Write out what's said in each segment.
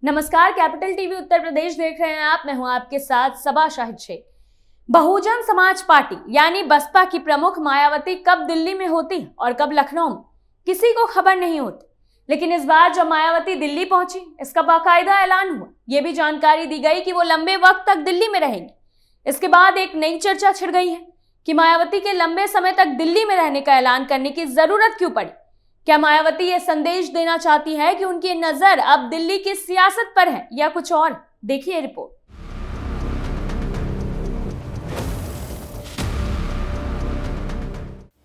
नमस्कार, capital TV Uttar Pradesh देख रहे हैं आप। मैं हूं आपके साथ सबा शाहिद शेख। बहुजन समाज पार्टी यानी बसपा की प्रमुख मायावती कब दिल्ली में होती और कब लखनऊ में, किसी को खबर नहीं होती। लेकिन इस बार जब मायावती दिल्ली पहुंची, इसका बाकायदा ऐलान हुआ। यह भी जानकारी दी गई कि वो लंबे वक्त तक दिल्ली में रहेंगी। इसके बाद एक नई चर्चा छिड़ गई है कि मायावती के लंबे समय तक दिल्ली में रहने का ऐलान करने की जरूरत क्यों पड़ी। क्या मायावती ये संदेश देना चाहती है कि उनकी नजर अब दिल्ली की सियासत पर है या कुछ और? देखिए रिपोर्ट।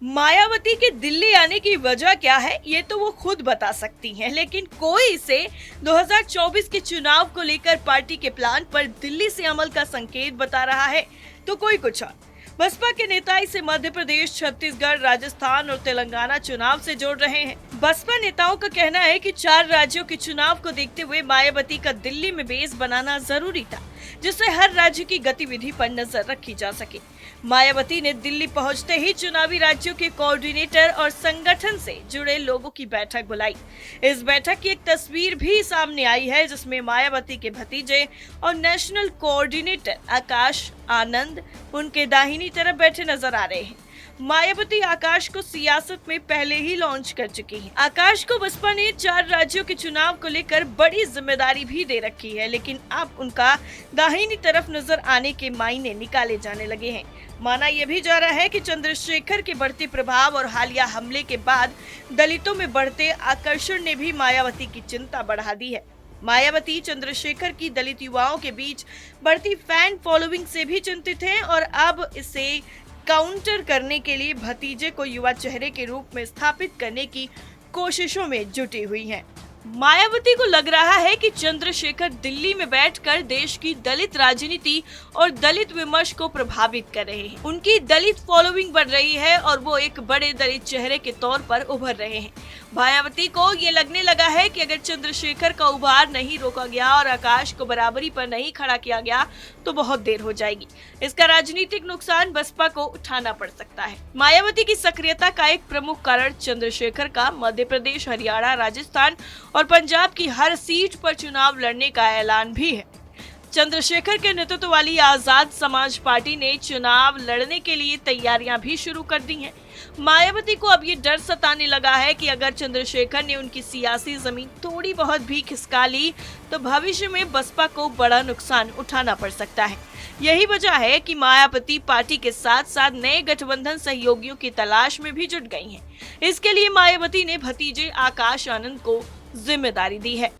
मायावती के दिल्ली आने की वजह क्या है, ये तो वो खुद बता सकती हैं, लेकिन कोई इसे 2024 के चुनाव को लेकर पार्टी के प्लान पर दिल्ली से अमल का संकेत बता रहा है, तो कोई कुछ और। बसपा के नेता इसे मध्य प्रदेश, छत्तीसगढ़, राजस्थान और तेलंगाना चुनाव से जोड़ रहे हैं। बसपा नेताओं का कहना है कि 4 राज्यों के चुनाव को देखते हुए मायावती का दिल्ली में बेस बनाना जरूरी था, जिससे हर राज्य की गतिविधि पर नजर रखी जा सके। मायावती ने दिल्ली पहुंचते ही चुनावी राज्यों के कोऑर्डिनेटर और संगठन से जुड़े लोगों की बैठक बुलाई। इस बैठक की एक तस्वीर भी सामने आई है, जिसमें मायावती के भतीजे और नेशनल कोऑर्डिनेटर आकाश आनंद उनके दाहिनी तरफ बैठे नजर आ रहे हैं। मायावती आकाश को सियासत में पहले ही लॉन्च कर चुकी है। आकाश को बसपा ने 4 राज्यों के चुनाव को लेकर बड़ी जिम्मेदारी भी दे रखी है, लेकिन अब उनका दाहिनी तरफ नजर आने के मायने निकाले जाने लगे हैं। माना यह भी जा रहा है कि चंद्रशेखर के बढ़ते प्रभाव और हालिया हमले के बाद दलितों में बढ़ते आकर्षण ने भी मायावती की चिंता बढ़ा दी है। मायावती चंद्रशेखर की दलित युवाओं के बीच बढ़ती फैन फॉलोइंग से भी चिंतित हैं और अब इसे काउंटर करने के लिए भतीजे को युवा चेहरे के रूप में स्थापित करने की कोशिशों में जुटी हुई हैं। मायावती को लग रहा है कि चंद्रशेखर दिल्ली में बैठकर देश की दलित राजनीति और दलित विमर्श को प्रभावित कर रहे हैं। उनकी दलित फॉलोइंग बढ़ रही है और वो एक बड़े दलित चेहरे के तौर पर उभर रहे हैं। मायावती को ये लगने लगा है कि अगर चंद्रशेखर का उभार नहीं रोका गया और आकाश को बराबरी पर नहीं खड़ा किया गया तो बहुत देर हो जाएगी। इसका राजनीतिक नुकसान बसपा को उठाना पड़ सकता है। मायावती की सक्रियता का एक प्रमुख कारण चंद्रशेखर का मध्य प्रदेश, हरियाणा, राजस्थान और पंजाब की हर सीट पर चुनाव लड़ने का ऐलान भी है। चंद्रशेखर के नेतृत्व वाली आजाद समाज पार्टी ने चुनाव लड़ने के लिए तैयारियां भी शुरू कर दी हैं। मायावती को अब ये डर सताने लगा है कि अगर चंद्रशेखर ने उनकी सियासी जमीन थोड़ी बहुत भी खिसका ली तो भविष्य में बसपा को बड़ा नुकसान उठाना पड़ सकता है। यही वजह है कि मायावती पार्टी के साथ साथ नए गठबंधन सहयोगियों की तलाश में भी जुट गई हैं। इसके लिए मायावती ने भतीजे आकाश आनंद को जिम्मेदारी दी है।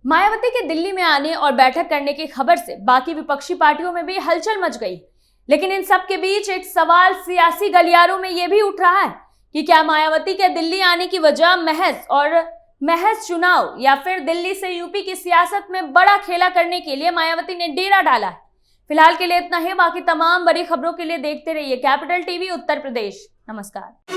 मायावती के दिल्ली में आने और बैठक करने की खबर से बाकी विपक्षी पार्टियों में भी हलचल मच गई। लेकिन इन सब के बीच एक सवाल सियासी गलियारों में यह भी उठ रहा है कि क्या मायावती के दिल्ली आने की वजह महज चुनाव या फिर दिल्ली से यूपी की सियासत में बड़ा खेला करने के लिए मायावती ने डेरा डाला है। फिलहाल के लिए इतना ही। बाकी तमाम बड़ी खबरों के लिए देखते रहिए कैपिटल टीवी उत्तर प्रदेश। नमस्कार।